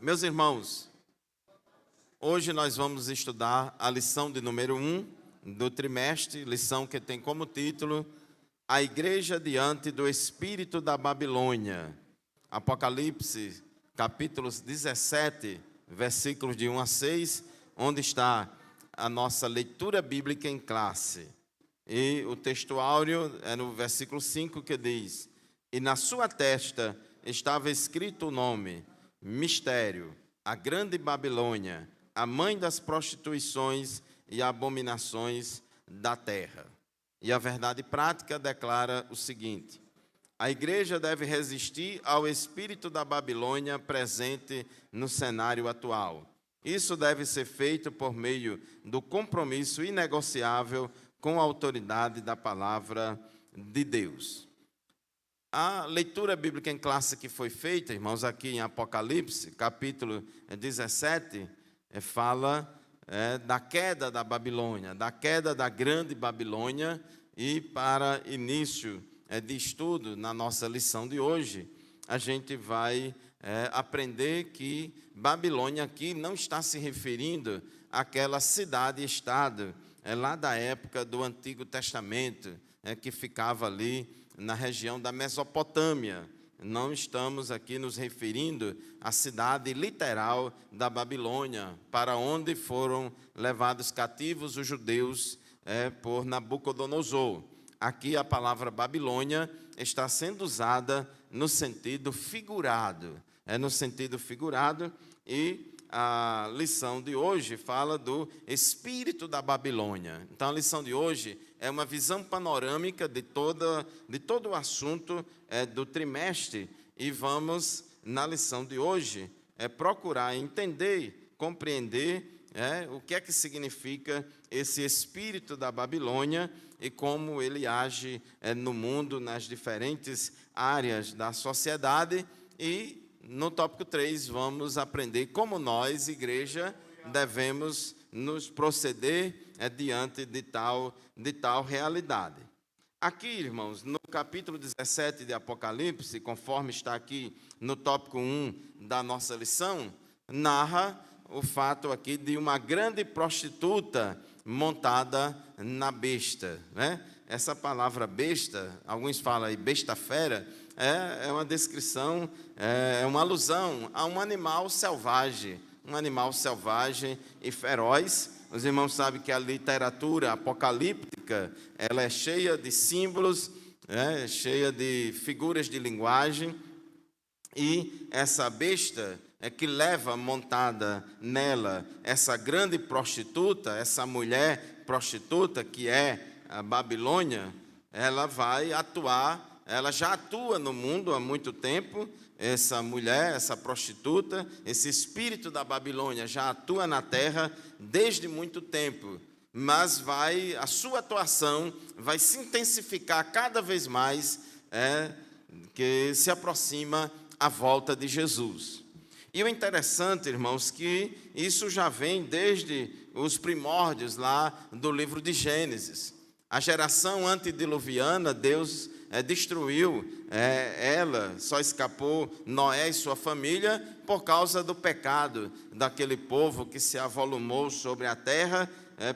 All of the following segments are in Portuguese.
Meus irmãos, hoje nós vamos estudar a lição de número 1 do trimestre, lição que tem como título A Igreja diante do Espírito da Babilônia. Apocalipse, capítulos 17, versículos de 1 a 6, onde está a nossa leitura bíblica em classe. E o texto áureo é no versículo 5 que diz: E na sua testa estava escrito o nome, Mistério, a grande Babilônia, a mãe das prostituições e abominações da terra. E a verdade prática declara o seguinte: a igreja deve resistir ao espírito da Babilônia presente no cenário atual. Isso deve ser feito por meio do compromisso inegociável com a autoridade da palavra de Deus. A leitura bíblica em classe que foi feita, irmãos, aqui em Apocalipse, capítulo 17, fala da queda da Babilônia, da queda da grande Babilônia. E para início de estudo, na nossa lição de hoje, a gente vai aprender que Babilônia aqui não está se referindo àquela cidade-estado lá da época do Antigo Testamento, que ficava ali na região da Mesopotâmia. Não estamos aqui nos referindo à cidade literal da Babilônia, para onde foram levados cativos os judeus por Nabucodonosor. Aqui a palavra Babilônia está sendo usada no sentido figurado. No sentido figurado, e a lição de hoje fala do espírito da Babilônia. Então a lição de hoje é uma visão panorâmica de todo o assunto do trimestre, e vamos, na lição de hoje, procurar entender, compreender o que é que significa esse espírito da Babilônia e como ele age no mundo, nas diferentes áreas da sociedade. E no tópico 3 vamos aprender como nós, igreja, devemos nos proceder diante de tal realidade. Aqui, irmãos, no capítulo 17 de Apocalipse, conforme está aqui no tópico 1 da nossa lição, narra o fato aqui de uma grande prostituta montada na besta, né? Essa palavra besta, alguns falam aí besta-fera, é uma descrição, é uma alusão a um animal selvagem e feroz. Os irmãos sabem que a literatura apocalíptica, ela é cheia de símbolos, cheia de figuras de linguagem, e essa besta que leva montada nela essa grande prostituta, essa mulher prostituta que é a Babilônia, ela vai atuar, ela já atua no mundo há muito tempo. Essa mulher, essa prostituta, esse espírito da Babilônia já atua na terra desde muito tempo, mas a sua atuação vai se intensificar cada vez mais, que se aproxima a volta de Jesus. E o interessante, irmãos, que isso já vem desde os primórdios lá do livro de Gênesis. A geração antediluviana, Deus destruiu ela, só escapou Noé e sua família por causa do pecado daquele povo que se avolumou sobre a terra,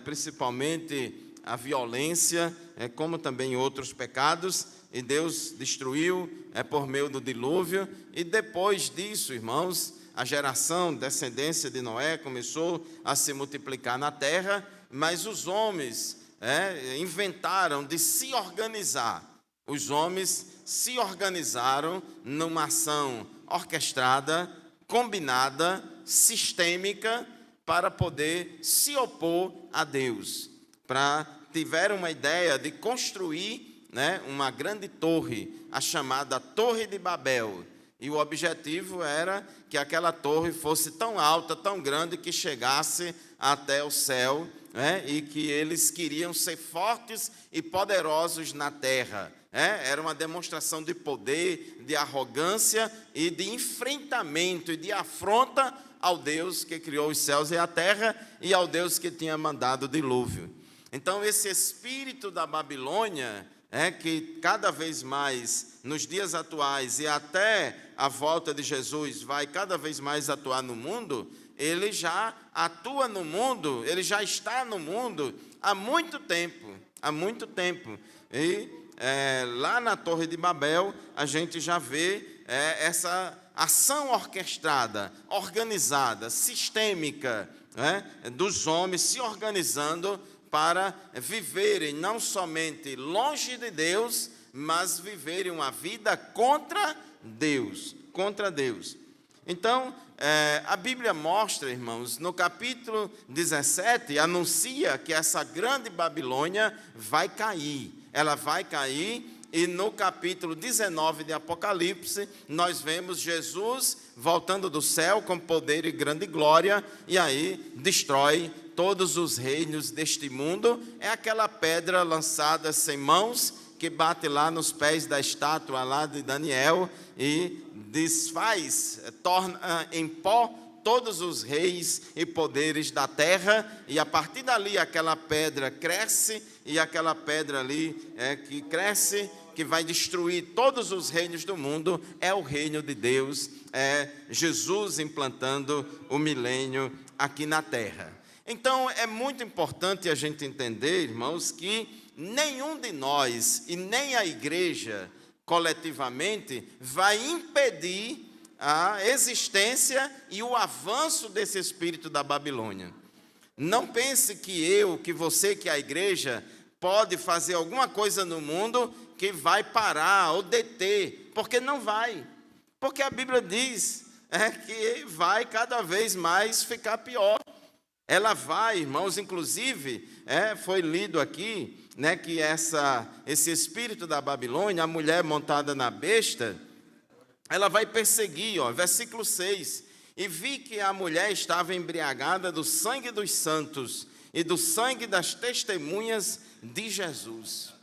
principalmente a violência, como também outros pecados, e Deus destruiu por meio do dilúvio. E depois disso, irmãos, a geração, descendência de Noé, começou a se multiplicar na terra, mas os homens inventaram de se organizar. Os homens se organizaram numa ação orquestrada, combinada, sistêmica, para poder se opor a Deus. Tiveram uma ideia de construir uma grande torre, a chamada Torre de Babel. E o objetivo era que aquela torre fosse tão alta, tão grande, que chegasse até o céu, e que eles queriam ser fortes e poderosos na terra. Era uma demonstração de poder, de arrogância e de enfrentamento e de afronta ao Deus que criou os céus e a terra e ao Deus que tinha mandado o dilúvio. Então, esse espírito da Babilônia que cada vez mais, nos dias atuais e até a volta de Jesus vai cada vez mais atuar no mundo, ele já atua no mundo, ele já está no mundo há muito tempo, E lá na Torre de Babel, a gente já vê essa ação orquestrada, organizada, sistêmica, dos homens se organizando para viverem não somente longe de Deus, mas viverem uma vida contra Deus. Então, a Bíblia mostra, irmãos, no capítulo 17, anuncia que essa grande Babilônia vai cair. Ela vai cair, e no capítulo 19 de Apocalipse, nós vemos Jesus voltando do céu com poder e grande glória, e aí destrói todos os reinos deste mundo. É aquela pedra lançada sem mãos, que bate lá nos pés da estátua lá de Daniel, e desfaz, torna em pó todos os reis e poderes da terra, e a partir dali aquela pedra cresce, e aquela pedra ali que cresce, que vai destruir todos os reinos do mundo, é o reino de Deus, é Jesus implantando o milênio aqui na terra. Então é muito importante a gente entender, irmãos, que nenhum de nós e nem a igreja coletivamente vai impedir a existência e o avanço desse espírito da Babilônia. Não pense que você, que a igreja, pode fazer alguma coisa no mundo que vai parar ou deter, porque não vai. Porque a Bíblia diz que vai cada vez mais ficar pior. Ela vai, irmãos, inclusive, foi lido aqui, que esse espírito da Babilônia, a mulher montada na besta, ela vai perseguir, versículo 6, e vi que a mulher estava embriagada do sangue dos santos e do sangue das testemunhas de Jesus.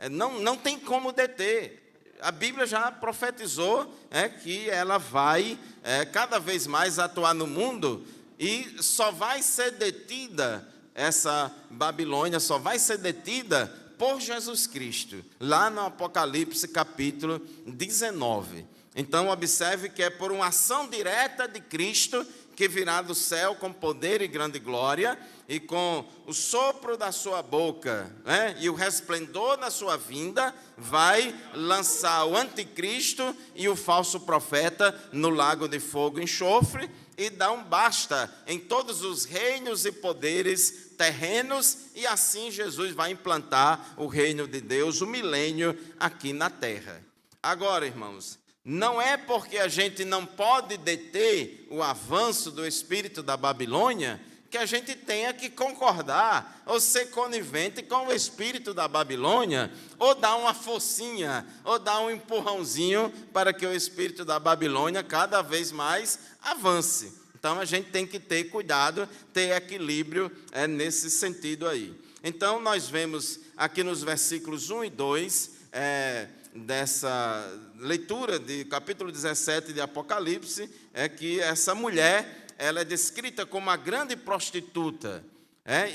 Não tem como deter. A Bíblia já profetizou que ela vai cada vez mais atuar no mundo, e só vai ser detida, essa Babilônia só vai ser detida por Jesus Cristo, lá no Apocalipse capítulo 19. Então observe que é por uma ação direta de Cristo que virá do céu com poder e grande glória, e com o sopro da sua boca, e o resplendor da sua vinda, vai lançar o anticristo e o falso profeta no lago de fogo e enxofre, e dar um basta em todos os reinos e poderes terrenos, e assim Jesus vai implantar o reino de Deus, o milênio aqui na terra. Agora, irmãos, não é porque a gente não pode deter o avanço do espírito da Babilônia que a gente tenha que concordar ou ser conivente com o espírito da Babilônia, ou dar uma forcinha, ou dar um empurrãozinho para que o espírito da Babilônia cada vez mais avance. Então a gente tem que ter cuidado, ter equilíbrio nesse sentido aí. Então nós vemos aqui nos versículos 1 e 2 dessa leitura de capítulo 17 de Apocalipse, que essa mulher, ela é descrita como uma grande prostituta.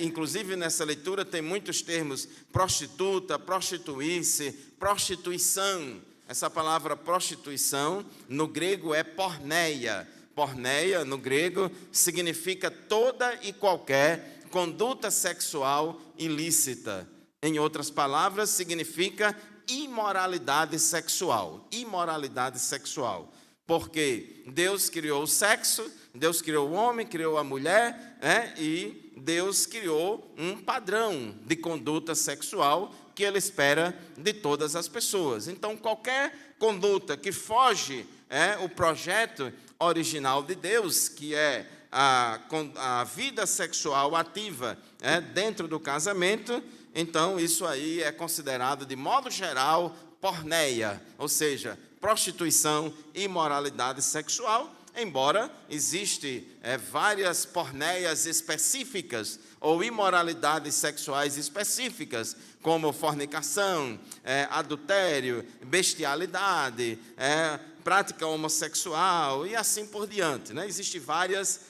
Inclusive nessa leitura tem muitos termos: prostituta, prostituir-se, prostituição. Essa palavra prostituição no grego é porneia. Porneia no grego significa toda e qualquer conduta sexual ilícita. Em outras palavras, significa imoralidade sexual. Imoralidade sexual. Porque Deus criou o sexo, Deus criou o homem, criou a mulher, e Deus criou um padrão de conduta sexual que Ele espera de todas as pessoas. Então, qualquer conduta que foge o projeto original de Deus, que é a vida sexual ativa dentro do casamento, então isso aí é considerado, de modo geral, porneia, ou seja, prostituição e imoralidade sexual, embora existe várias porneias específicas ou imoralidades sexuais específicas, como fornicação, adultério, bestialidade, prática homossexual e assim por diante, Existem várias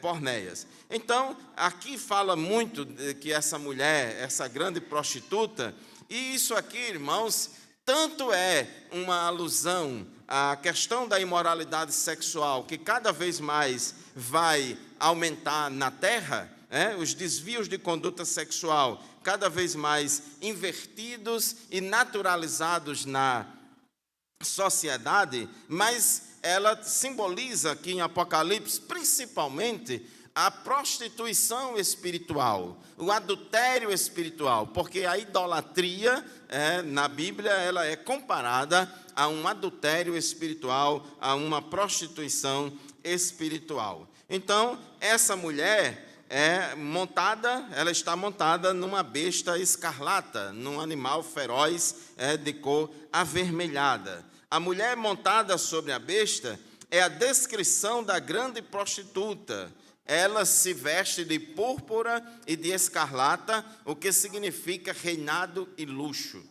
porneias. Então, aqui fala muito de que essa mulher, essa grande prostituta, e isso aqui, irmãos, tanto é uma alusão a questão da imoralidade sexual, que cada vez mais vai aumentar na terra, os desvios de conduta sexual cada vez mais invertidos e naturalizados na sociedade, mas ela simboliza aqui em Apocalipse, principalmente, a prostituição espiritual, o adultério espiritual, porque a idolatria, na Bíblia, ela é comparada a um adultério espiritual, a uma prostituição espiritual. Então, essa mulher ela está montada numa besta escarlata, num animal feroz de cor avermelhada. A mulher montada sobre a besta é a descrição da grande prostituta. Ela se veste de púrpura e de escarlata, o que significa reinado e luxo.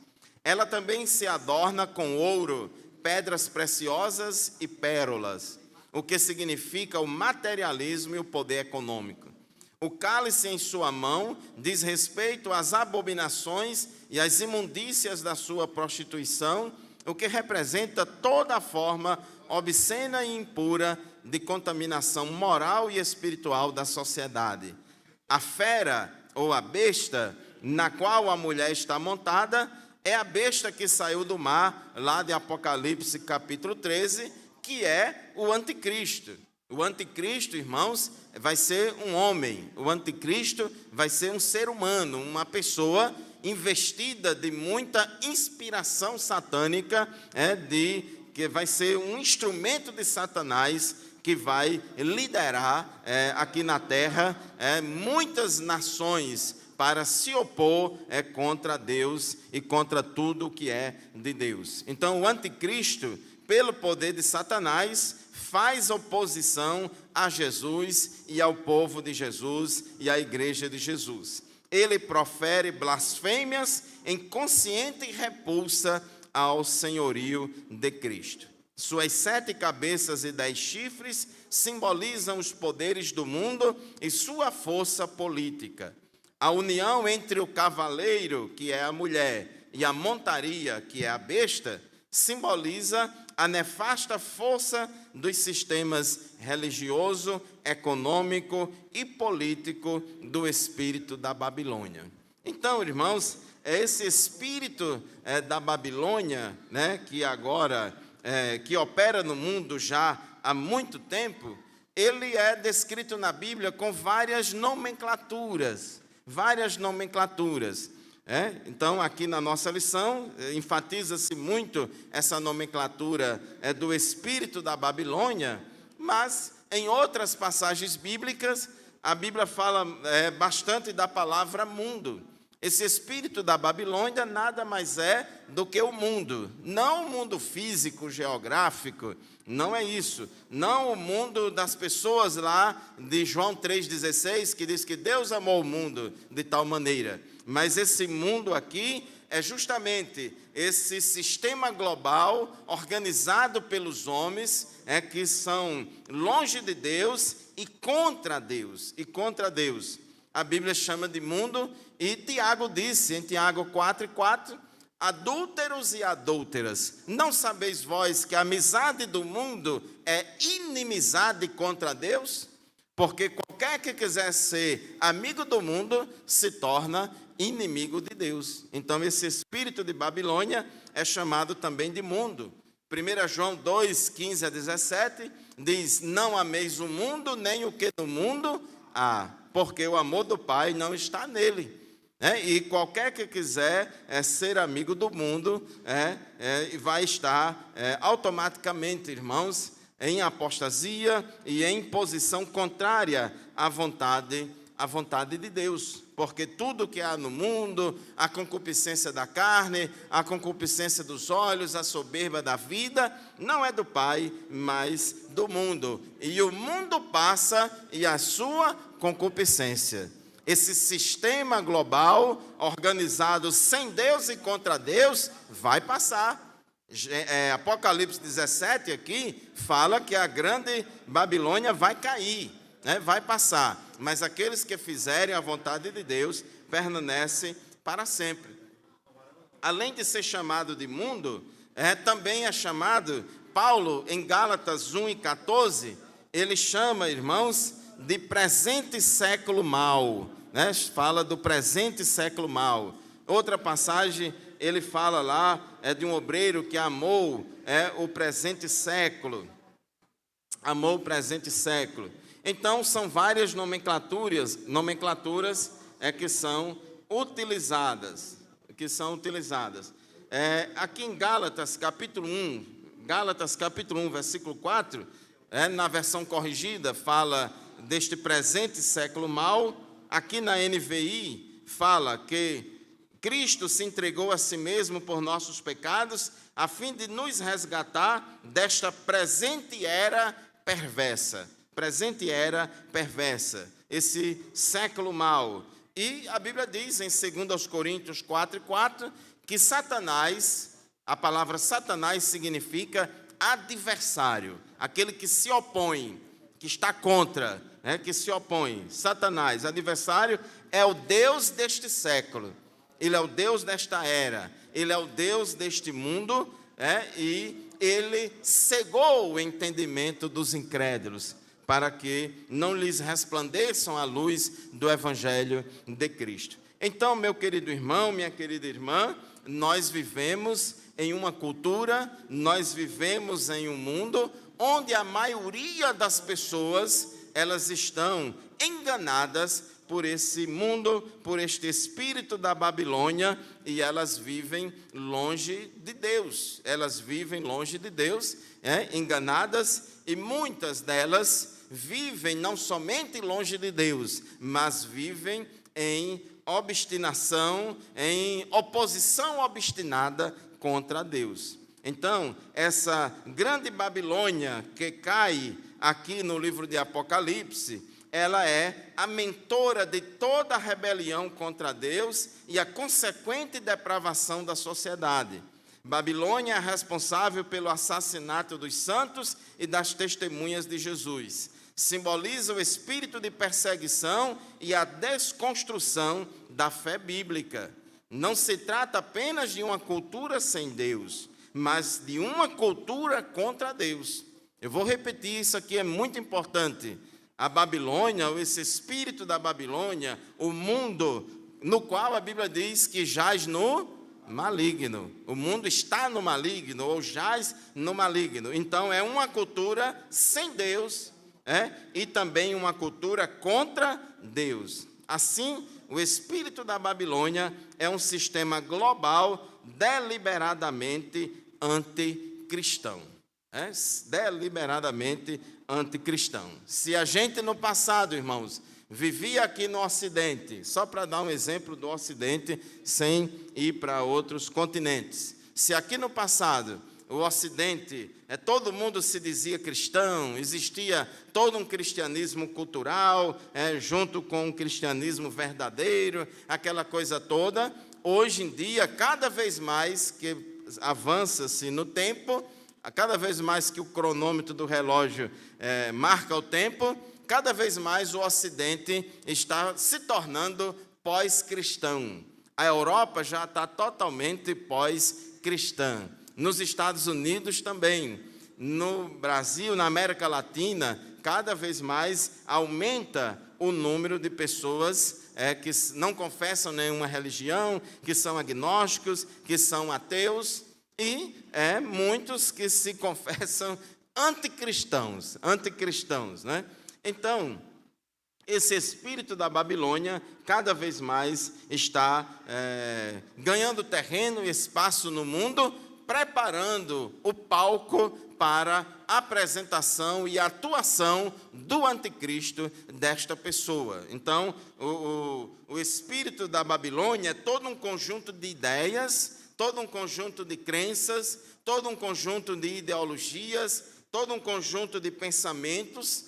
Ela também se adorna com ouro, pedras preciosas e pérolas, o que significa o materialismo e o poder econômico. O cálice em sua mão diz respeito às abominações e às imundícias da sua prostituição, o que representa toda a forma obscena e impura de contaminação moral e espiritual da sociedade. A fera, ou a besta, na qual a mulher está montada, é a besta que saiu do mar, lá de Apocalipse capítulo 13, que é o anticristo. O anticristo, irmãos, vai ser um homem. O anticristo vai ser um ser humano, uma pessoa investida de muita inspiração satânica, que vai ser um instrumento de Satanás que vai liderar aqui na terra muitas nações para se opor contra Deus e contra tudo o que é de Deus. Então, o anticristo, pelo poder de Satanás, faz oposição a Jesus e ao povo de Jesus e à igreja de Jesus. Ele profere blasfêmias em consciente repulsa ao senhorio de Cristo. Suas 7 cabeças e 10 chifres simbolizam os poderes do mundo e sua força política. A união entre o cavaleiro, que é a mulher, e a montaria, que é a besta, simboliza a nefasta força dos sistemas religioso, econômico e político do espírito da Babilônia. Então, irmãos, esse espírito da Babilônia, que agora que opera no mundo já há muito tempo, ele é descrito na Bíblia com várias nomenclaturas. Então, aqui na nossa lição, enfatiza-se muito essa nomenclatura do espírito da Babilônia, mas em outras passagens bíblicas, a Bíblia fala bastante da palavra mundo. Esse espírito da Babilônia nada mais é do que o mundo, não o mundo físico, geográfico, não é isso, não o mundo das pessoas lá de João 3,16, que diz que Deus amou o mundo de tal maneira, mas esse mundo aqui é justamente esse sistema global organizado pelos homens, que são longe de Deus e contra Deus, A Bíblia chama de mundo, e Tiago disse, em Tiago 4,4, adúlteros e adúlteras, não sabeis vós que a amizade do mundo é inimizade contra Deus? Porque qualquer que quiser ser amigo do mundo se torna inimigo de Deus. Então, esse espírito de Babilônia é chamado também de mundo. 1 João 2, 15 a 17, diz, não ameis o mundo, nem o que no mundo há, porque o amor do Pai não está nele. E qualquer que quiser ser amigo do mundo vai estar automaticamente, irmãos, em apostasia e em posição contrária à vontade de Deus. Porque tudo que há no mundo, a concupiscência da carne, a concupiscência dos olhos, a soberba da vida, não é do Pai, mas do mundo. E o mundo passa e a sua concupiscência. Esse sistema global, organizado sem Deus e contra Deus, vai passar. Apocalipse 17 aqui fala que a grande Babilônia vai cair, vai passar. Mas aqueles que fizerem a vontade de Deus permanecem para sempre. Além de ser chamado de mundo, também é chamado Paulo, em Gálatas 1:14, ele chama, irmãos, de presente século mau, né? Fala do presente século mau. Outra passagem, ele fala lá, de um obreiro que amou o presente século. Amou o presente século. Então, são várias nomenclaturas que são utilizadas. Aqui em Gálatas, capítulo 1, versículo 4, na versão corrigida, fala deste presente século mau. Aqui na NVI, fala que Cristo se entregou a si mesmo por nossos pecados, a fim de nos resgatar desta presente era perversa. Esse século mau. E a Bíblia diz em 2 Coríntios 4:4, que Satanás, a palavra Satanás significa adversário, aquele que se opõe, que está contra, que se opõe. Satanás, adversário, é o Deus deste século, ele é o Deus desta era, ele é o Deus deste mundo, e ele cegou o entendimento dos incrédulos, para que não lhes resplandeçam a luz do Evangelho de Cristo. Então, meu querido irmão, minha querida irmã, nós vivemos em uma cultura, nós vivemos em um mundo onde a maioria das pessoas, elas estão enganadas por esse mundo, por este espírito da Babilônia, e elas vivem longe de Deus. Enganadas, e muitas delas vivem não somente longe de Deus, mas vivem em obstinação, em oposição obstinada contra Deus. Então, essa grande Babilônia que cai aqui no livro de Apocalipse, ela é a mentora de toda a rebelião contra Deus e a consequente depravação da sociedade. Babilônia é responsável pelo assassinato dos santos e das testemunhas de Jesus. Simboliza o espírito de perseguição e a desconstrução da fé bíblica. Não se trata apenas de uma cultura sem Deus, mas de uma cultura contra Deus. Eu vou repetir, isso aqui é muito importante. A Babilônia, ou esse espírito da Babilônia, o mundo no qual a Bíblia diz que jaz no maligno. O mundo está no maligno, ou jaz no maligno. Então, é uma cultura sem Deus, e também uma cultura contra Deus. Assim, o espírito da Babilônia é um sistema global deliberadamente anticristão. Deliberadamente anticristão. Se a gente no passado, irmãos, vivia aqui no Ocidente, só para dar um exemplo do Ocidente, sem ir para outros continentes. Se aqui no passado o Ocidente, todo mundo se dizia cristão, existia todo um cristianismo cultural, junto com um cristianismo verdadeiro, aquela coisa toda. Hoje em dia, cada vez mais que avança-se no tempo, cada vez mais que o cronômetro do relógio marca o tempo, cada vez mais o Ocidente está se tornando pós-cristão. A Europa já está totalmente pós-cristã. Nos Estados Unidos também. No Brasil, na América Latina, cada vez mais aumenta o número de pessoas que não confessam nenhuma religião, que são agnósticos, que são ateus, e muitos que se confessam anticristãos, né? Então, esse espírito da Babilônia cada vez mais está ganhando terreno e espaço no mundo, preparando o palco para a apresentação e atuação do anticristo desta pessoa. Então, o espírito da Babilônia é todo um conjunto de ideias, todo um conjunto de crenças, todo um conjunto de ideologias, todo um conjunto de pensamentos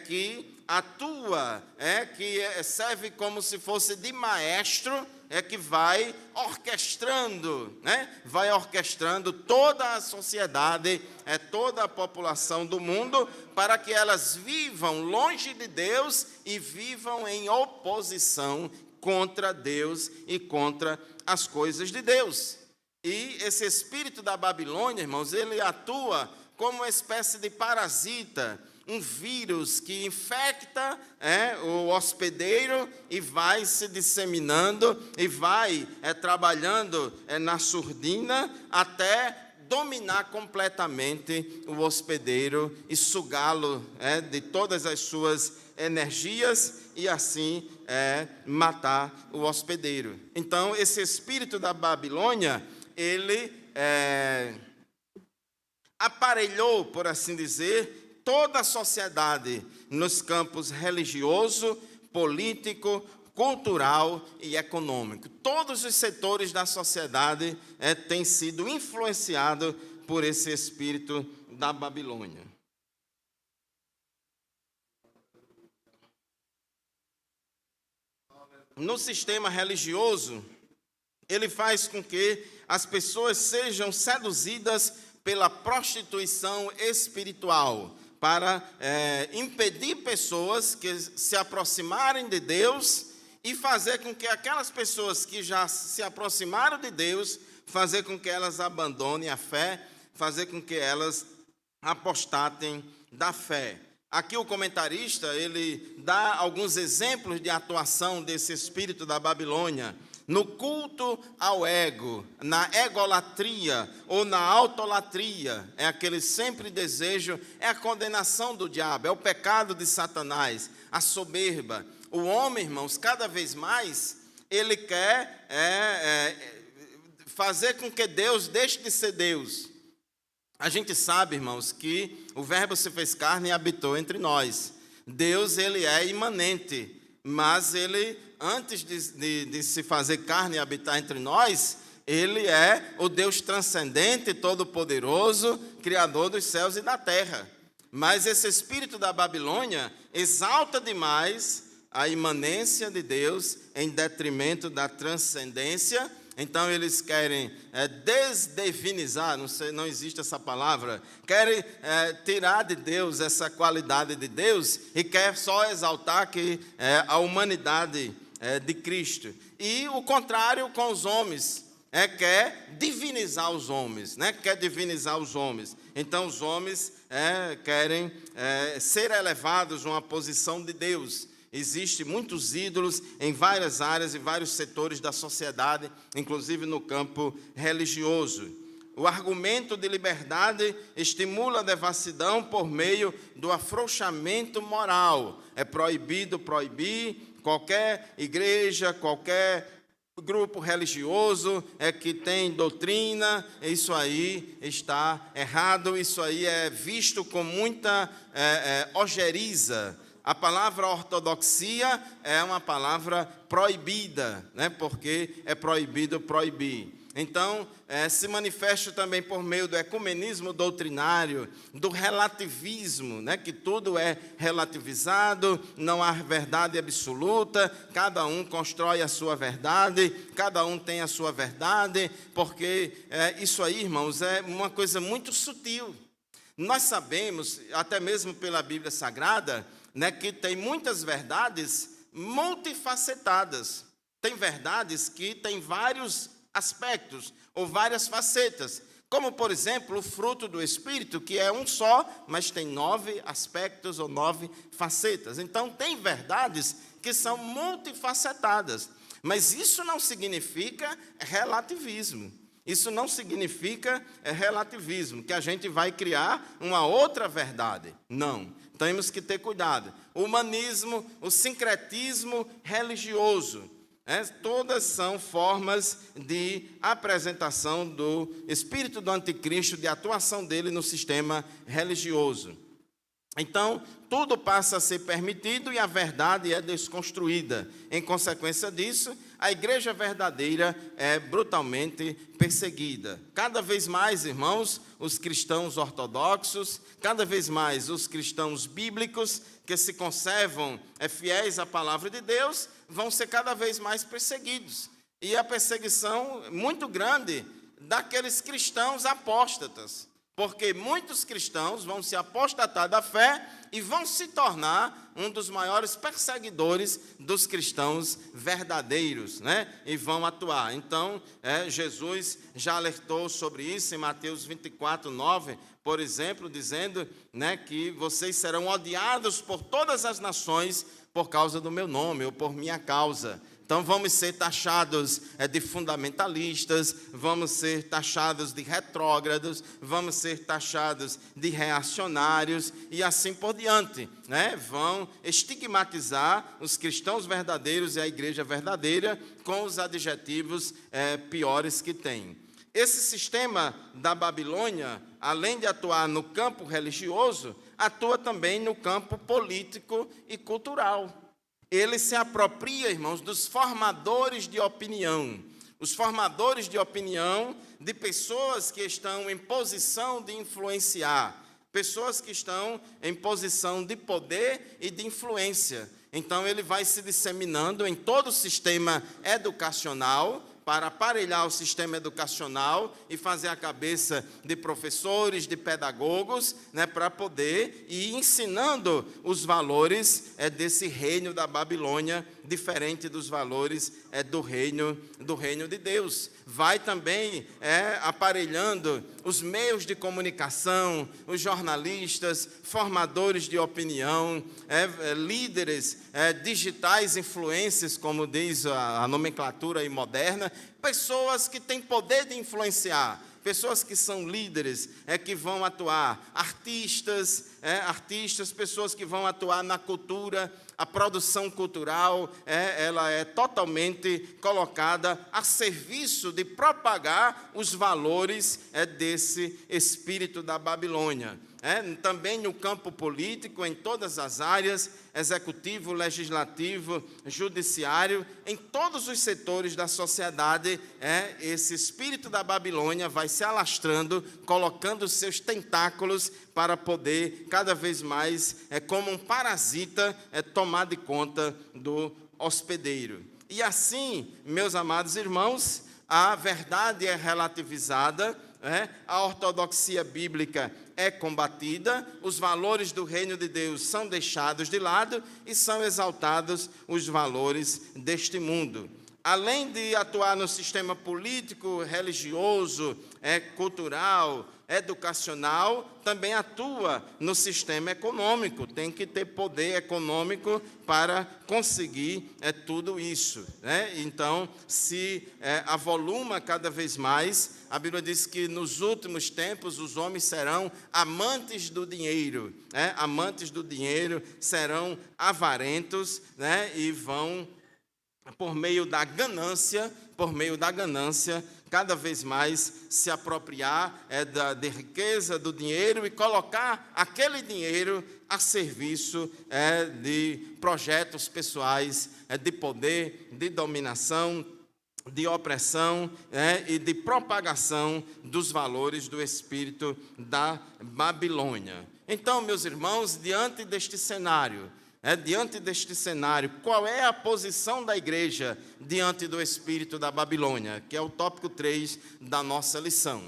que atua, que serve como se fosse de maestro, que vai orquestrando, vai orquestrando toda a sociedade, toda a população do mundo, para que elas vivam longe de Deus e vivam em oposição contra Deus e contra as coisas de Deus. E esse espírito da Babilônia, irmãos, ele atua como uma espécie de parasita, um vírus que infecta o hospedeiro e vai se disseminando e vai trabalhando na surdina até dominar completamente o hospedeiro e sugá-lo de todas as suas energias e assim matar o hospedeiro. Então, esse espírito da Babilônia, ele aparelhou, por assim dizer, toda a sociedade nos campos religioso, político, cultural e econômico. Todos os setores da sociedade têm sido influenciados por esse espírito da Babilônia. No sistema religioso, ele faz com que as pessoas sejam seduzidas pela prostituição espiritual, para impedir pessoas que se aproximarem de Deus e fazer com que aquelas pessoas que já se aproximaram de Deus, fazer com que elas abandonem a fé, fazer com que elas apostatem da fé. Aqui o comentarista, ele dá alguns exemplos de atuação desse espírito da Babilônia no culto ao ego, na egolatria ou na autolatria. É aquele sempre desejo, é a condenação do diabo, é o pecado de Satanás, a soberba. O homem, irmãos, cada vez mais, ele quer fazer com que Deus deixe de ser Deus. A gente sabe, irmãos, que o Verbo se fez carne e habitou entre nós. Deus, ele é imanente, mas ele, antes de se fazer carne e habitar entre nós, ele é o Deus transcendente, todo-poderoso, criador dos céus e da terra. Mas esse espírito da Babilônia exalta demais a imanência de Deus em detrimento da transcendência. Então eles querem desdivinizar, não existe essa palavra, querem tirar de Deus essa qualidade de Deus e quer só exaltar que a humanidade de Cristo. E o contrário com os homens, quer divinizar os homens, quer divinizar os homens. Então os homens querem ser elevados a uma posição de Deus. Existem muitos ídolos em várias áreas e vários setores da sociedade, inclusive no campo religioso. O argumento de liberdade estimula a devassidão por meio do afrouxamento moral. É proibido proibir, qualquer igreja, qualquer grupo religioso que tem doutrina, isso aí está errado, isso aí é visto com muita ojeriza. A palavra ortodoxia é uma palavra proibida, porque é proibido proibir. Então, se manifesta também por meio do ecumenismo doutrinário, do relativismo, que tudo é relativizado, não há verdade absoluta, cada um constrói a sua verdade, cada um tem a sua verdade, porque isso aí, irmãos, é uma coisa muito sutil. Nós sabemos, até mesmo pela Bíblia Sagrada, que tem muitas verdades multifacetadas. Tem verdades que têm vários aspectos ou várias facetas, como, por exemplo, o fruto do Espírito, que é um só, mas tem 9 aspectos ou 9 facetas. Então, tem verdades que são multifacetadas, mas isso não significa relativismo. Isso não significa relativismo, que a gente vai criar uma outra verdade. Não, temos que ter cuidado. O humanismo, o sincretismo religioso, todas são formas de apresentação do espírito do anticristo, de atuação dele no sistema religioso. Então, tudo passa a ser permitido e a verdade é desconstruída. Em consequência disso, a igreja verdadeira é brutalmente perseguida. Cada vez mais, irmãos, os cristãos ortodoxos, cada vez mais os cristãos bíblicos, que se conservam fiéis à palavra de Deus, vão ser cada vez mais perseguidos. E a perseguição muito grande daqueles cristãos apóstatas. porque muitos cristãos vão se apostatar da fé e vão se tornar um dos maiores perseguidores dos cristãos verdadeiros, né? E vão atuar. Então, Jesus já alertou sobre isso em Mateus 24:9, por exemplo, dizendo, né, que vocês serão odiados por todas as nações por causa do meu nome ou por minha causa. Então, vamos ser taxados de fundamentalistas, vamos ser taxados de retrógrados, vamos ser taxados de reacionários e assim por diante, né? Vão estigmatizar os cristãos verdadeiros e a igreja verdadeira com os adjetivos piores que tem. Esse sistema da Babilônia, além de atuar no campo religioso, atua também no campo político e cultural. Ele se apropria, irmãos, dos formadores de opinião. Os formadores de opinião de pessoas que estão em posição de influenciar, pessoas que estão em posição de poder e de influência. Então, ele vai se disseminando em todo o sistema educacional, para aparelhar o sistema educacional e fazer a cabeça de professores, de pedagogos, né, para poder ir ensinando os valores desse reino da Babilônia, diferente dos valores do reino de Deus. Vai também aparelhando os meios de comunicação, os jornalistas, formadores de opinião, líderes digitais, influências, como diz a nomenclatura aí moderna, pessoas que têm poder de influenciar, pessoas que são líderes, que vão atuar, artistas, pessoas que vão atuar na cultura. A produção cultural, ela é totalmente colocada a serviço de propagar os valores desse espírito da Babilônia. Também no campo político, em todas as áreas, executivo, legislativo, judiciário, em todos os setores da sociedade, esse espírito da Babilônia vai se alastrando, colocando seus tentáculos para poder, cada vez mais, como um parasita, tomar de conta do hospedeiro. E assim, meus amados irmãos, a verdade é relativizada, a ortodoxia bíblica é combatida, os valores do reino de Deus são deixados de lado e são exaltados os valores deste mundo. Além de atuar no sistema político, religioso, cultural, educacional, também atua no sistema econômico, tem que ter poder econômico para conseguir tudo isso, né? Então, se avoluma cada vez mais, a Bíblia diz que nos últimos tempos os homens serão amantes do dinheiro, amantes do dinheiro, serão avarentos, né? E vão, por meio da ganância, cada vez mais se apropriar da riqueza, do dinheiro e colocar aquele dinheiro a serviço de projetos pessoais, de poder, de dominação, de opressão e de propagação dos valores do espírito da Babilônia. Então, meus irmãos, diante deste cenário, qual é a posição da igreja diante do espírito da Babilônia? Que é o tópico 3 da nossa lição.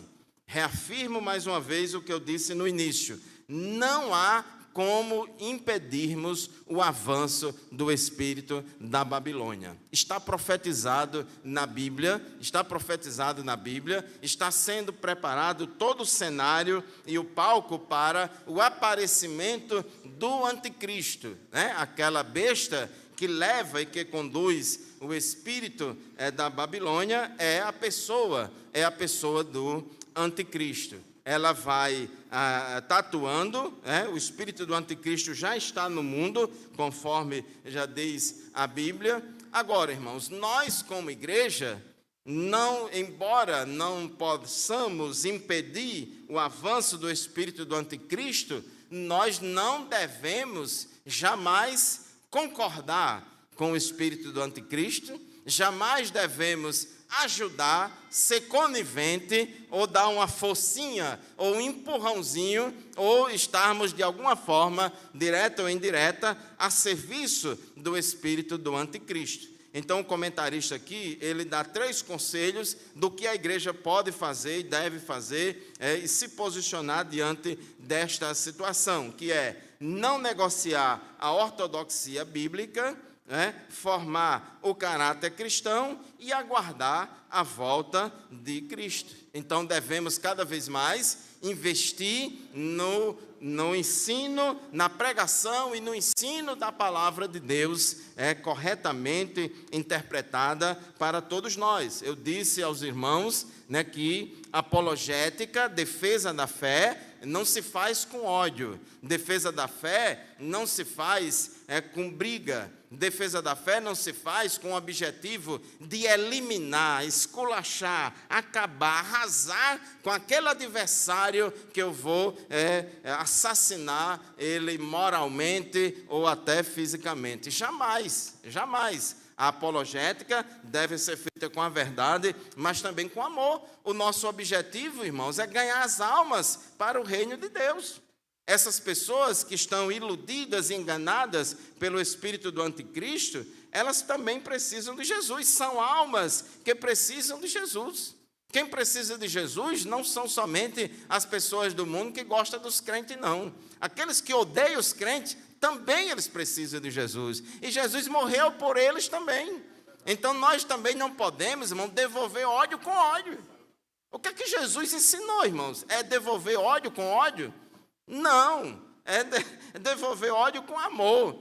Reafirmo mais uma vez o que eu disse no início. Não há como impedirmos o avanço do espírito da Babilônia. Está profetizado na Bíblia, está sendo preparado todo o cenário e o palco para o aparecimento do anticristo, né? Aquela besta que leva e que conduz o espírito da Babilônia é a pessoa do anticristo. Ela vai atuando, o espírito do anticristo já está no mundo, conforme já diz a Bíblia. Agora, irmãos, nós como igreja, embora não possamos impedir o avanço do espírito do anticristo, nós não devemos jamais concordar com o espírito do anticristo, jamais devemos ajudar, ser conivente, ou dar uma forcinha, ou um empurrãozinho, ou estarmos de alguma forma, direta ou indireta, a serviço do espírito do anticristo. Então, o comentarista aqui, ele dá 3 conselhos do que a igreja pode fazer e deve fazer e se posicionar diante desta situação, que é não negociar a ortodoxia bíblica, formar o caráter cristão e aguardar a volta de Cristo. Então, devemos cada vez mais investir no ensino, na pregação e no ensino da palavra de Deus corretamente interpretada para todos nós. Eu disse aos irmãos que apologética, defesa da fé, não se faz com ódio. Defesa da fé não se faz com briga. Defesa da fé não se faz com o objetivo de eliminar, esculachar, acabar, arrasar com aquele adversário que eu vou assassinar ele moralmente ou até fisicamente. Jamais, jamais. A apologética deve ser feita com a verdade, mas também com amor. O nosso objetivo, irmãos, é ganhar as almas para o reino de Deus. Essas pessoas que estão iludidas e enganadas pelo espírito do anticristo, elas também precisam de Jesus. São almas que precisam de Jesus. Quem precisa de Jesus não são somente as pessoas do mundo que gostam dos crentes, não. Aqueles que odeiam os crentes, também eles precisam de Jesus. E Jesus morreu por eles também. Então nós também não podemos, irmão, devolver ódio com ódio. O que é que Jesus ensinou, irmãos? É devolver ódio com ódio? Não, é devolver ódio com amor.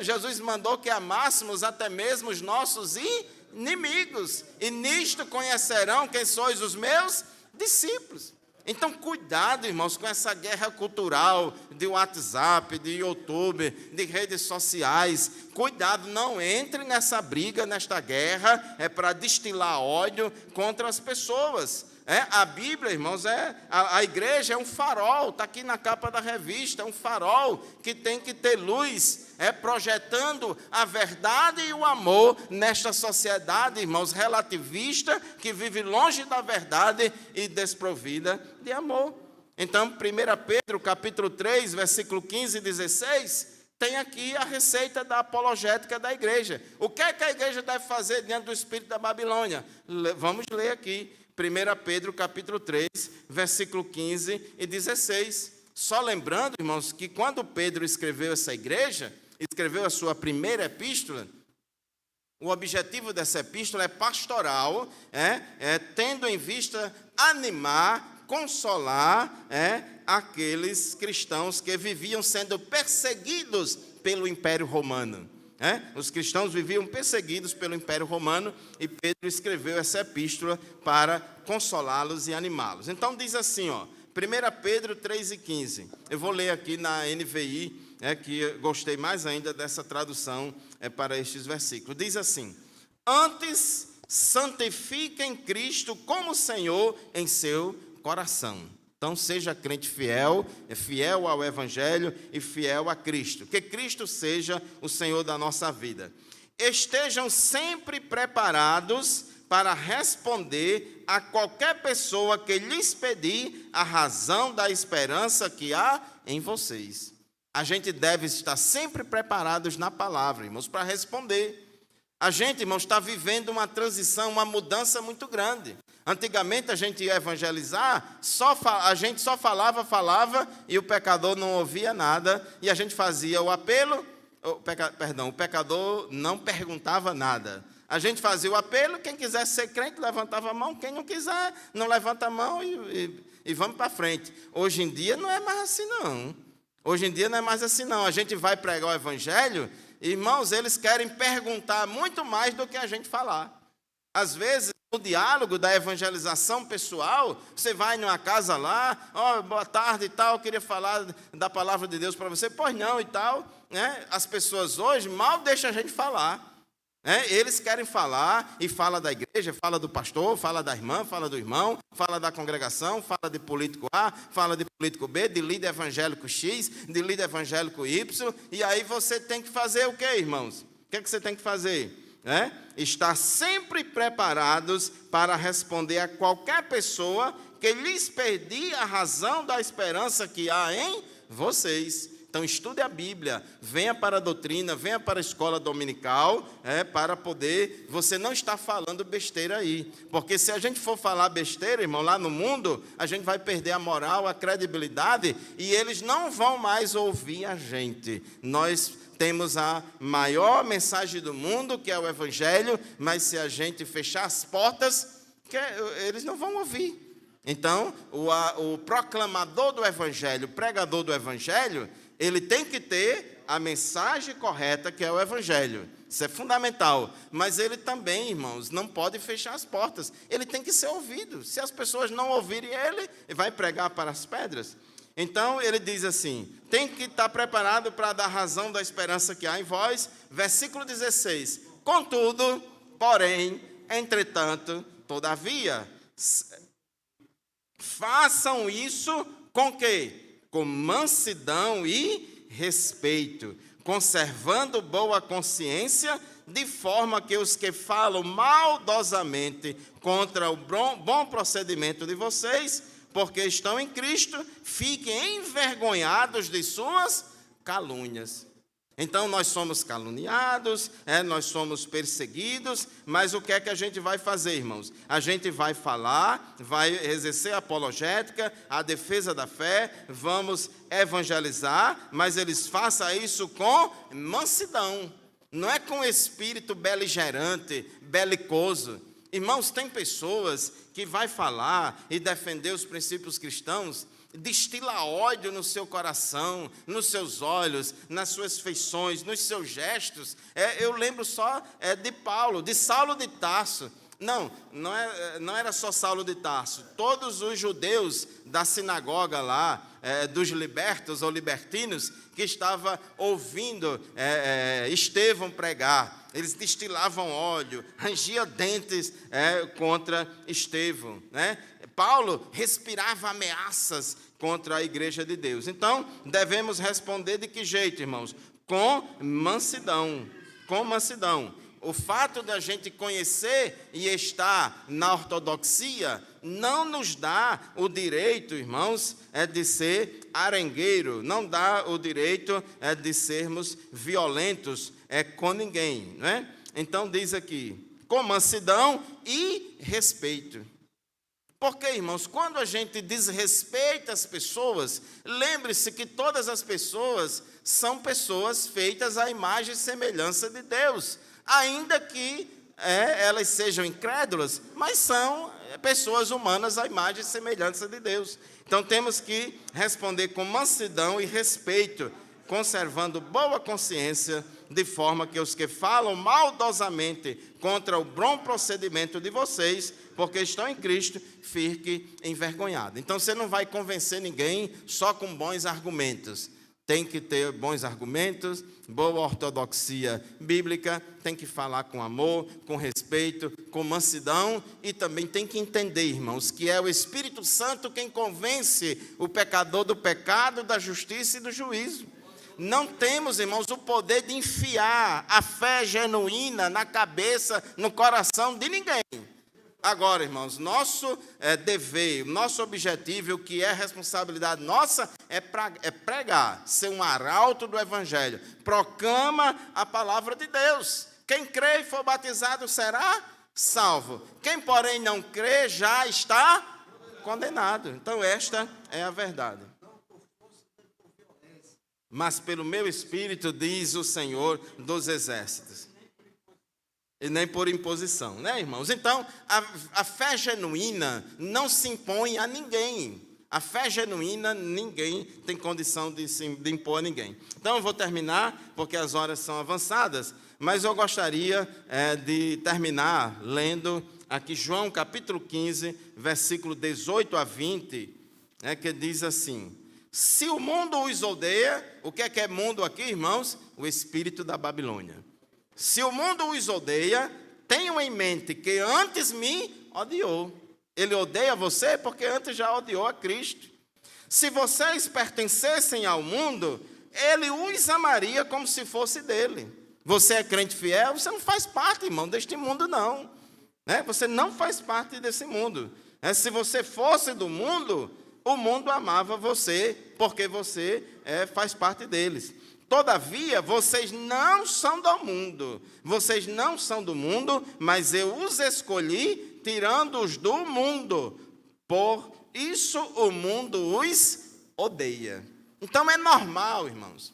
Jesus mandou que amássemos até mesmo os nossos inimigos. E nisto conhecerão quem sois os meus discípulos. Então, cuidado, irmãos, com essa guerra cultural de WhatsApp, de YouTube, de redes sociais. Cuidado, não entre nessa briga, nesta guerra, para destilar ódio contra as pessoas. A Bíblia, irmãos, a igreja é um farol, está aqui na capa da revista, é um farol que tem que ter luz, projetando a verdade e o amor nesta sociedade, irmãos, relativista, que vive longe da verdade e desprovida de amor. Então, 1 Pedro, capítulo 3, versículo 15 e 16, tem aqui a receita da apologética da igreja. O que é que a igreja deve fazer diante do espírito da Babilônia? Vamos ler aqui. 1 Pedro, capítulo 3, versículo 15 e 16. Só lembrando, irmãos, que quando Pedro escreveu essa igreja, escreveu a sua primeira epístola, o objetivo dessa epístola é pastoral, tendo em vista animar, consolar aqueles cristãos que viviam sendo perseguidos pelo Império Romano. Os cristãos viviam perseguidos pelo Império Romano e Pedro escreveu essa epístola para consolá-los e animá-los. Então diz assim, 1 Pedro 3,15. Eu vou ler aqui na NVI, que eu gostei mais ainda dessa tradução para estes versículos. Diz assim: antes santifiquem Cristo como Senhor em seu coração. Então, seja crente fiel, fiel ao Evangelho e fiel a Cristo. Que Cristo seja o Senhor da nossa vida. Estejam sempre preparados para responder a qualquer pessoa que lhes pedir a razão da esperança que há em vocês. A gente deve estar sempre preparados na palavra, irmãos, para responder. A gente, irmãos, está vivendo uma transição, uma mudança muito grande. Antigamente a gente ia evangelizar, a gente só falava e o pecador não ouvia nada, e a gente fazia o apelo, o pecador não perguntava nada. A gente fazia o apelo, quem quisesse ser crente levantava a mão, quem não quiser não levanta a mão e vamos para frente. Hoje em dia não é mais assim não. Hoje em dia não é mais assim não. A gente vai pregar o evangelho, irmãos, eles querem perguntar muito mais do que a gente falar. Às vezes, no diálogo da evangelização pessoal, você vai numa casa lá, boa tarde e tal, eu queria falar da palavra de Deus para você, pois não e tal. As pessoas hoje mal deixam a gente falar. Eles querem falar e fala da igreja, fala do pastor, fala da irmã, fala do irmão, fala da congregação, fala de político A, fala de político B, de líder evangélico X, de líder evangélico Y, e aí você tem que fazer o quê, irmãos? O que é que você tem que fazer? Estar sempre preparados para responder a qualquer pessoa que lhes pedir a razão da esperança que há em vocês. Então, Então, estude a Bíblia, venha para a doutrina, venha para a escola dominical, para poder, você não está falando besteira aí. Porque se a gente for falar besteira, irmão, lá no mundo, a gente vai perder a moral, a credibilidade, e eles não vão mais ouvir a gente. Nós temos a maior mensagem do mundo, que é o Evangelho, mas se a gente fechar as portas, eles não vão ouvir. Então, o proclamador do Evangelho, o pregador do Evangelho, ele tem que ter a mensagem correta, que é o Evangelho. Isso é fundamental. Mas ele também, irmãos, não pode fechar as portas. Ele tem que ser ouvido. Se as pessoas não ouvirem ele vai pregar para as pedras. Então, ele diz assim, tem que estar preparado para dar razão da esperança que há em vós. Versículo 16. Contudo, porém, entretanto, todavia, façam isso com quê? Com mansidão e respeito, conservando boa consciência, de forma que os que falam maldosamente contra o bom procedimento de vocês, porque estão em Cristo, fiquem envergonhados de suas calúnias. Então, nós somos caluniados, nós somos perseguidos, mas o que é que a gente vai fazer, irmãos? A gente vai falar, vai exercer a apologética, a defesa da fé, vamos evangelizar, mas eles façam isso com mansidão, não é com espírito beligerante, belicoso. Irmãos, tem pessoas que vai falar e defender os princípios cristãos, destila ódio no seu coração, nos seus olhos, nas suas feições, nos seus gestos. Eu lembro só de Paulo, de Saulo de Tarso. Não era só Saulo de Tarso. Todos os judeus da sinagoga lá, dos libertos ou libertinos, que estavam ouvindo Estevão pregar, eles destilavam ódio, rangiam dentes contra Estevão, né? Paulo respirava ameaças contra a igreja de Deus. Então, devemos responder de que jeito, irmãos? Com mansidão, com mansidão. O fato da gente conhecer e estar na ortodoxia não nos dá o direito, irmãos, de ser arengueiro, não dá o direito de sermos violentos com ninguém, né? Então, diz aqui, com mansidão e respeito. Porque, irmãos, quando a gente desrespeita as pessoas, lembre-se que todas as pessoas são pessoas feitas à imagem e semelhança de Deus, ainda que elas sejam incrédulas, mas são pessoas humanas à imagem e semelhança de Deus. Então, temos que responder com mansidão e respeito, conservando boa consciência, de forma que os que falam maldosamente contra o bom procedimento de vocês, porque estão em Cristo, fiquem envergonhados. Então, você não vai convencer ninguém só com bons argumentos. Tem que ter bons argumentos, boa ortodoxia bíblica, tem que falar com amor, com respeito, com mansidão, e também tem que entender, irmãos, que é o Espírito Santo quem convence o pecador do pecado, da justiça e do juízo. Não temos, irmãos, o poder de enfiar a fé genuína na cabeça, no coração de ninguém. Agora, irmãos, nosso dever, nosso objetivo, o que é responsabilidade nossa, é pregar, ser um arauto do Evangelho. Proclama a palavra de Deus. Quem crê e for batizado será salvo. Quem, porém, não crê já está condenado. Então, esta é a verdade. Mas pelo meu Espírito, diz o Senhor dos Exércitos. E nem por imposição, né, irmãos? Então, a fé genuína não se impõe a ninguém. A fé genuína, ninguém tem condição de impor a ninguém. Então, eu vou terminar, porque as horas são avançadas, mas eu gostaria de terminar lendo aqui João capítulo 15, versículo 18 a 20, que diz assim: se o mundo os odeia, o que é mundo aqui, irmãos? O espírito da Babilônia. Se o mundo os odeia, tenham em mente que antes me odiou. Ele odeia você porque antes já odiou a Cristo. Se vocês pertencessem ao mundo, ele os amaria como se fosse dele. Você é crente fiel, você não faz parte, irmão, deste mundo, não. Você não faz parte desse mundo. Se você fosse do mundo, o mundo amava você, porque você faz parte deles. Todavia, vocês não são do mundo. Vocês não são do mundo, mas eu os escolhi, tirando-os do mundo. Por isso o mundo os odeia. Então é normal, irmãos.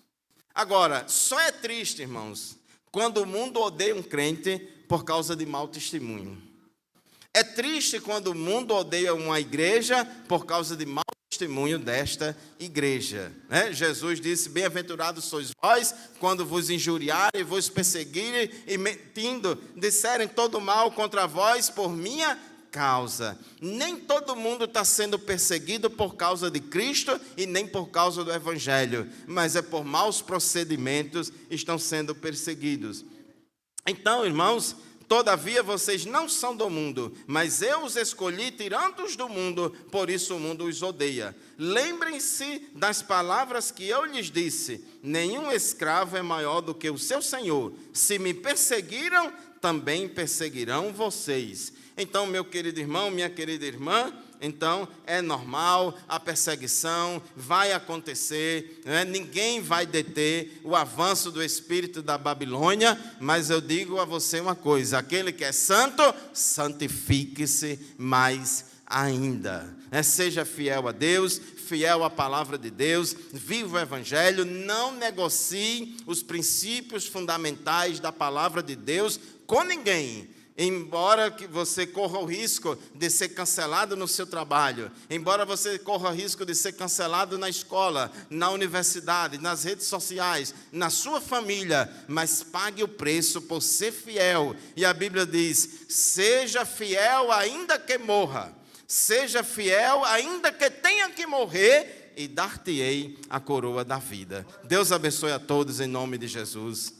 Agora, só é triste, irmãos, quando o mundo odeia um crente por causa de mau testemunho. É triste quando o mundo odeia uma igreja por causa de mau testemunho desta igreja. Jesus disse, bem-aventurados sois vós, quando vos injuriarem, vos perseguirem e mentindo, disserem todo mal contra vós por minha causa. Nem todo mundo está sendo perseguido por causa de Cristo e nem por causa do Evangelho, mas é por maus procedimentos estão sendo perseguidos. Então, irmãos, todavia vocês não são do mundo, mas eu os escolhi tirando-os do mundo, por isso o mundo os odeia. Lembrem-se das palavras que eu lhes disse, nenhum escravo é maior do que o seu senhor. Se me perseguiram, também perseguirão vocês. Então, meu querido irmão, minha querida irmã, então é normal, a perseguição vai acontecer, ninguém vai deter o avanço do espírito da Babilônia, mas eu digo a você uma coisa, aquele que é santo, santifique-se mais ainda. Seja fiel a Deus, fiel à palavra de Deus, viva o Evangelho, não negocie os princípios fundamentais da palavra de Deus com ninguém. Embora que você corra o risco de ser cancelado no seu trabalho, embora você corra o risco de ser cancelado na escola, na universidade, nas redes sociais, na sua família, mas pague o preço por ser fiel. E a Bíblia diz, seja fiel ainda que morra, seja fiel ainda que tenha que morrer, e dar-te-ei a coroa da vida. Deus abençoe a todos em nome de Jesus.